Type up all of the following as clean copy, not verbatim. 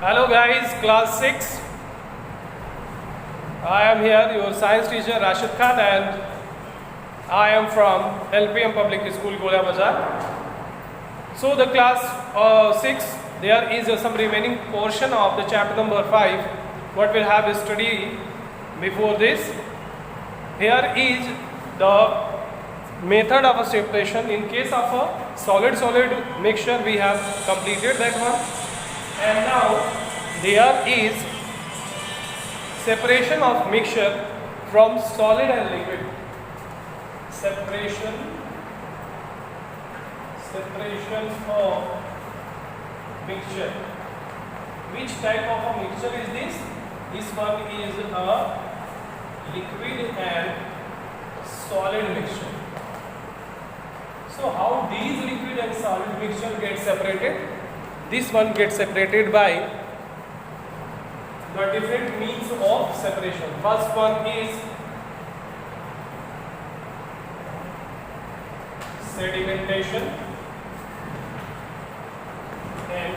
Hello guys, class 6. I am here, your science teacher Rashid Khan, and I am from LPM Public School, Gola Bazar. So the class 6, there is some remaining portion of the chapter number 5. What we'll have is study before this. Here is the method of a separation. In case of a solid mixture, we have completed that one. And now there is separation of mixture from solid and liquid. Separation of mixture. Which type of a mixture is this? This one is a liquid and solid mixture. So how these liquid and solid mixture get separated? This one gets separated by the different means of separation. First one is sedimentation and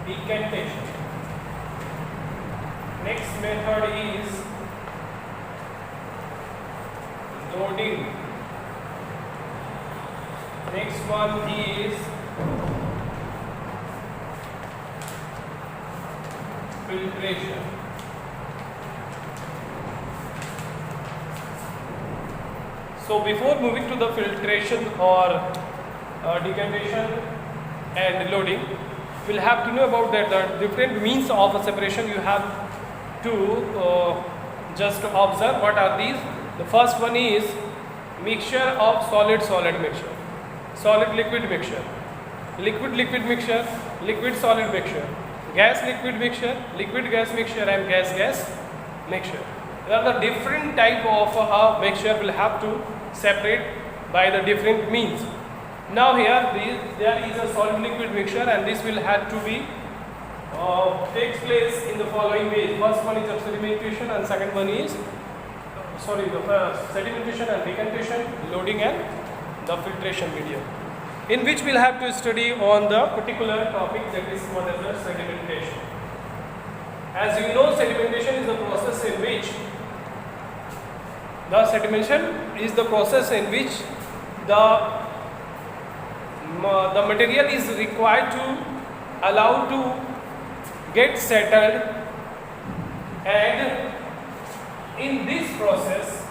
decantation. Next method is loading. Next one is filtration. So before moving to the filtration or decantation and loading, we'll have to know about that the different means of a separation. You have to just observe what are these. The first one is mixture of solid mixture, solid liquid mixture, liquid mixture, liquid solid mixture, gas liquid mixture, liquid gas mixture, and gas mixture. There are the different type of a mixture will have to separate by the different means. Now here there is a solid liquid mixture, and this will have to be takes place in the following ways. First one is sedimentation, and second one is sedimentation and decantation, loading, and the filtration medium, in which we'll have to study on the particular topic, that is what is the sedimentation. As you know, sedimentation is the process in which the material is required to allow to get settled, and in this process,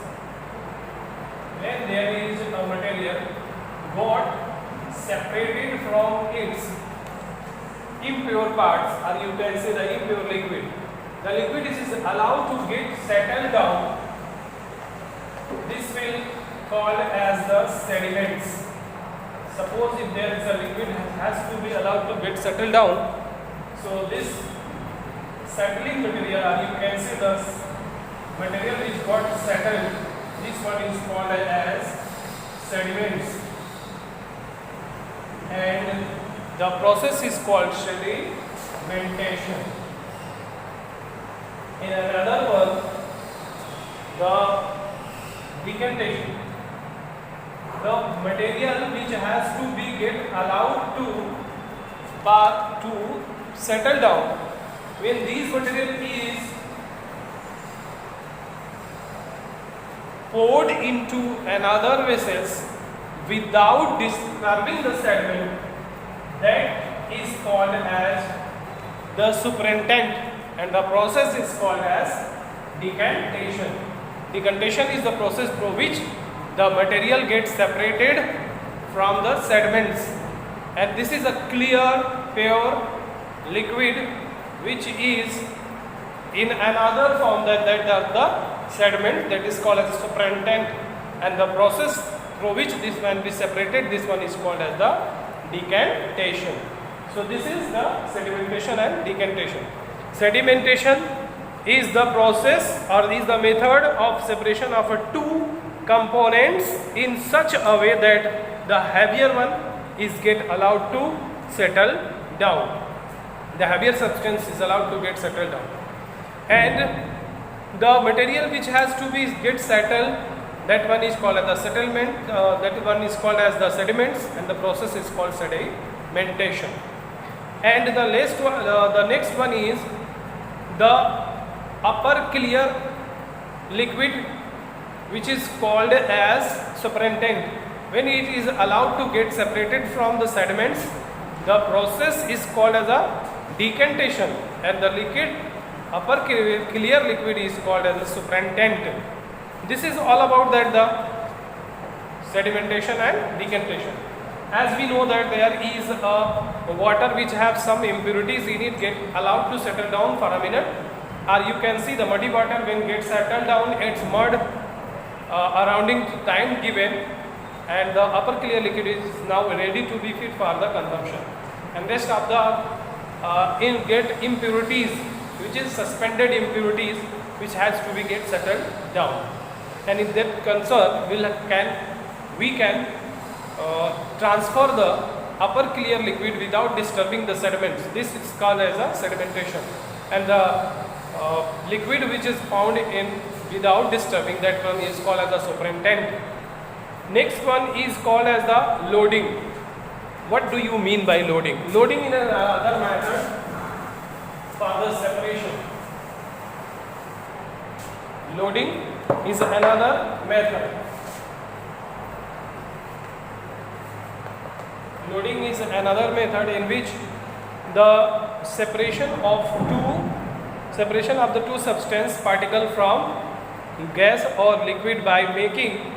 when there is a material got separated from its impure parts, or you can say the impure liquid, the liquid is allowed to get settled down. This will called as the sediments. Suppose if there is a liquid has to be allowed to get settled down, so this settling material, or you can say the material is got settled, this one is called as sediments, and the process is called sedimentation. In another one, the decantation. The material which has to be get allowed to settle down, when this material is poured into another vessels without disturbing the sediment, that is called as the superintent, and the process is called as decantation. Decantation is the process through which the material gets separated from the sediments, and this is a clear, pure liquid which is in another form that the sediment, that is called as superintent, and the process through which this can be separated, this one is called as the decantation. So this is the sedimentation and decantation. Sedimentation is the process or is the method of separation of two components in such a way that the heavier one is get allowed to settle down. The heavier substance is allowed to get settled down, and the material which has to be get settled, that one is called as the settlement, that one is called as the sediments, and the process is called sedimentation. And the next one is the upper clear liquid, which is called as supernatant. When it is allowed to get separated from the sediments, the process is called as a decantation, and the upper clear liquid is called as a supernatant. This is all about that, the sedimentation and decantation. As we know that there is a water which have some impurities in it get allowed to settle down for a minute, or you can see the muddy water when gets settled down, its mud surrounding time given, and the upper clear liquid is now ready to be fit for the consumption. And rest of the get impurities, which is suspended impurities, which has to be get settled down. And in that concern, we can transfer the upper clear liquid without disturbing the sediments. This is called as a sedimentation. And the liquid which is found in without disturbing, that one is called as the superintent. Next one is called as the loading. What do you mean by loading? Loading is another method for the separation. Loading is another method. Loading is another method in which the separation of the two substance particle from gas or liquid by making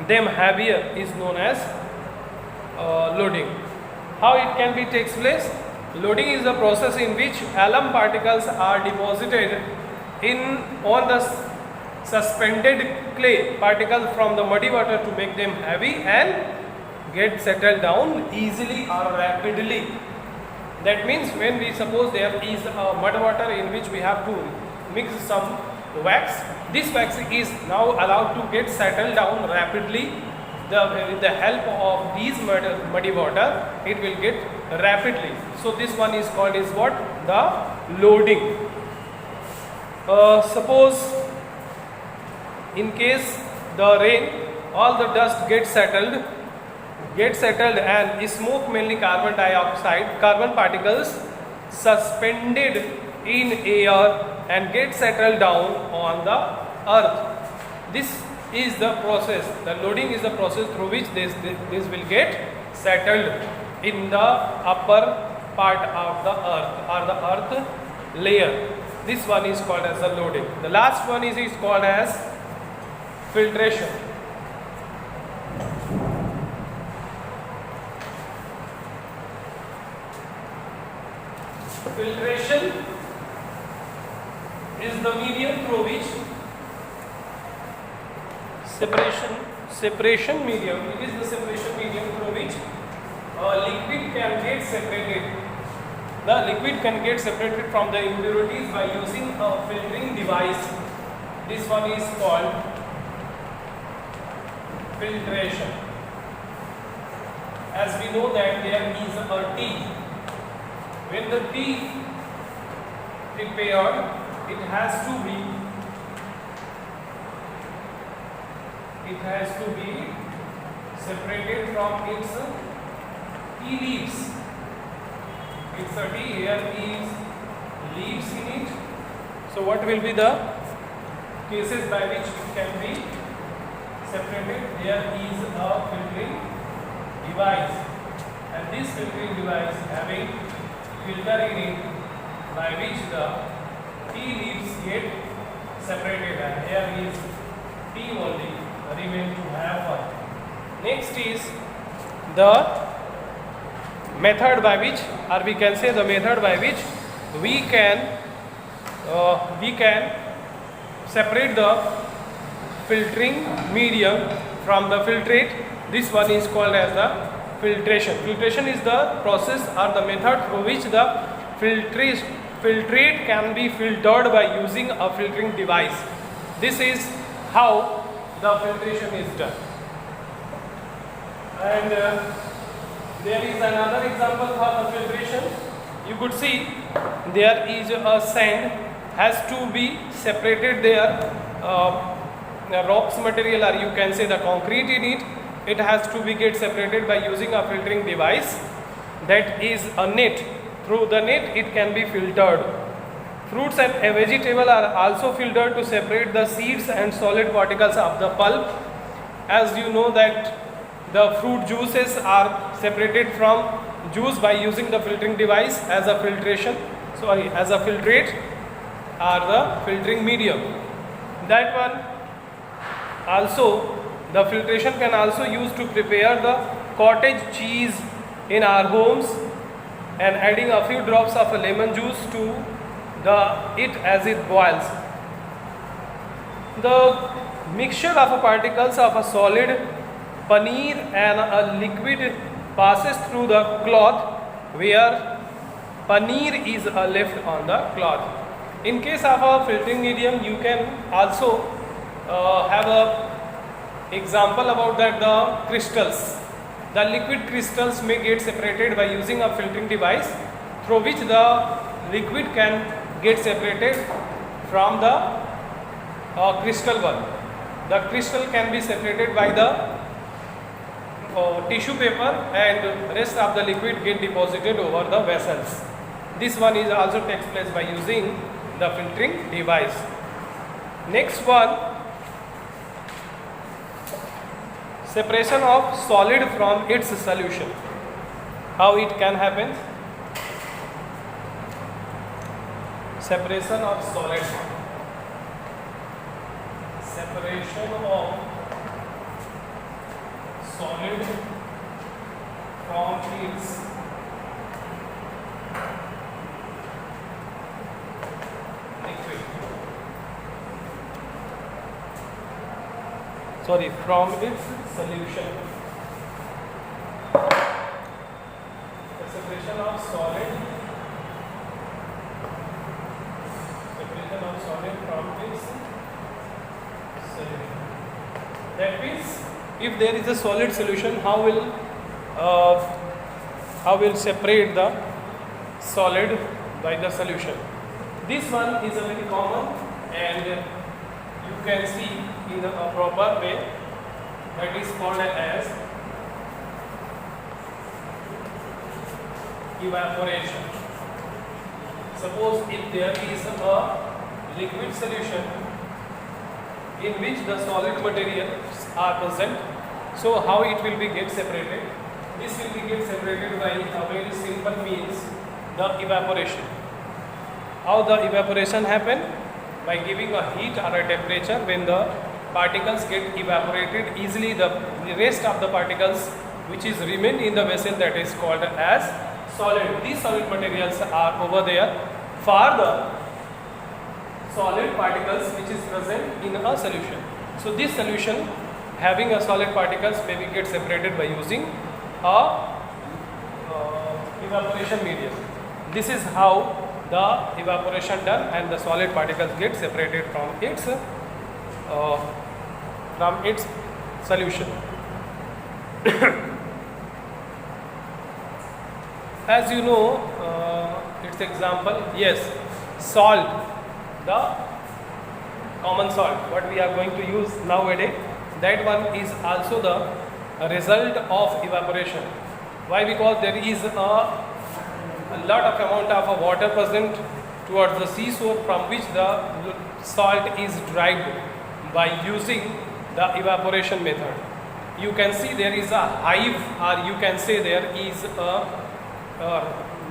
them heavier is known as loading. How it can be takes place? Loading is the process in which alum particles are deposited on the suspended clay particle from the muddy water to make them heavy and get settled down easily or rapidly. That means when we suppose there is a mud water in which we have to mix some wax, this wax is now allowed to get settled down rapidly. With the help of these muddy water, it will get rapidly. So this one is called is what? The loading. Suppose in case the rain, all the dust gets settled and smoke, mainly carbon dioxide, carbon particles suspended in air and get settled down on the earth. This is the process. The loading is the process through which this will get settled in the upper part of the earth or the earth layer. This one is called as the loading. The last one is called as filtration. Filtration is the medium through which separation medium. It is the separation medium through which liquid can get separated. The liquid can get separated from the impurities by using a filtering device. This one is called filtration. As we know that there is a tea. When the tea prepared, it has to be separated from its tea leaves. It's a tea, here is leaves in it. So what will be the cases by which it can be separated? There is a filtering device, and this filtering device having filter in it by which the tea leaves get separated, and here is tea only remain to have one. Next is the method by which, or we can say the method by which we can separate the filtering medium from the filtrate. This one is called as the filtration. Filtration is the process or the method through which the filtrate can be filtered by using a filtering device. This is how the filtration is done. And there is another example for the filtration. You could see there is a sand has to be separated there, rocks material, or you can say the concrete in it. It has to be get separated by using a filtering device. that is a net. Through the net it can be filtered. Fruits and vegetable are also filtered to separate the seeds and solid particles of the pulp. As you know that the fruit juices are separated from juice by using the filtering device as a as a filtrate or the filtering medium. That one also, the filtration can also use to prepare the cottage cheese in our homes, and adding a few drops of lemon juice to it as it boils. The mixture of particles of a solid paneer and a liquid passes through the cloth where paneer is left on the cloth. In case of a filtering medium, you can also have a example about that, the crystals. The liquid crystals may get separated by using a filtering device through which the liquid can get separated from the crystal one. The crystal can be separated by the tissue paper, and rest of the liquid get deposited over the vessels. This one is also takes place by using the filtering device. Next one, separation of solid from its solution. How it can happen? Separation of solid. Separation of solid from its liquid. From its solution. The separation of solid. Separation of solid from its solution. That means, if there is a solid solution, how will separate the solid by the solution? This one is a very common, and you can see in a proper way, that is called as evaporation. Suppose if there is a liquid solution in which the solid materials are present, so how it will be get separated? This will be get separated by a very simple means, the evaporation. How the evaporation happen? By giving a heat or a temperature. When the particles get evaporated easily, the rest of the particles which is remain in the vessel, that is called as solid. These solid materials are over there for the solid particles which is present in a solution. So this solution having a solid particles may be get separated by using a evaporation medium. This is how the evaporation done, and the solid particles get separated from its solution. As you know, its example, yes, salt, the common salt, what we are going to use nowadays, that one is also the result of evaporation. Why? Because there is a lot of amount of water present towards the seashore, from which the salt is derived by using the evaporation method. You can see there is a hive, or you can say there is a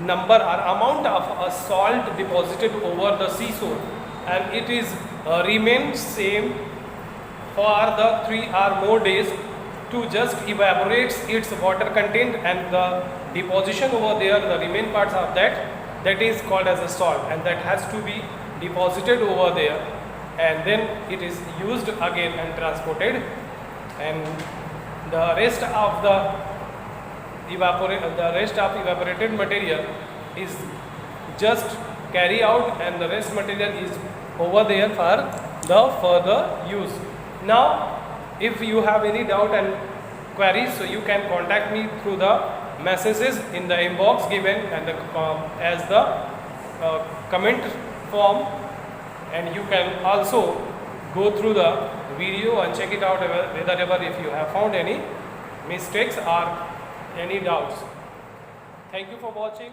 number or amount of salt deposited over the seashore, and it is remains same for the 3 or more days to just evaporates its water content, and the deposition over there, the remain parts of that is called as a salt, and that has to be deposited over there, and then it is used again and transported, and the rest of evaporated material is just carry out, and the rest material is over there for the further use. Now, if you have any doubt and queries, so you can contact me through the messages in the inbox given, and as the comment form, and you can also go through the video and check it out whether if you have found any mistakes or any doubts. Thank you for watching.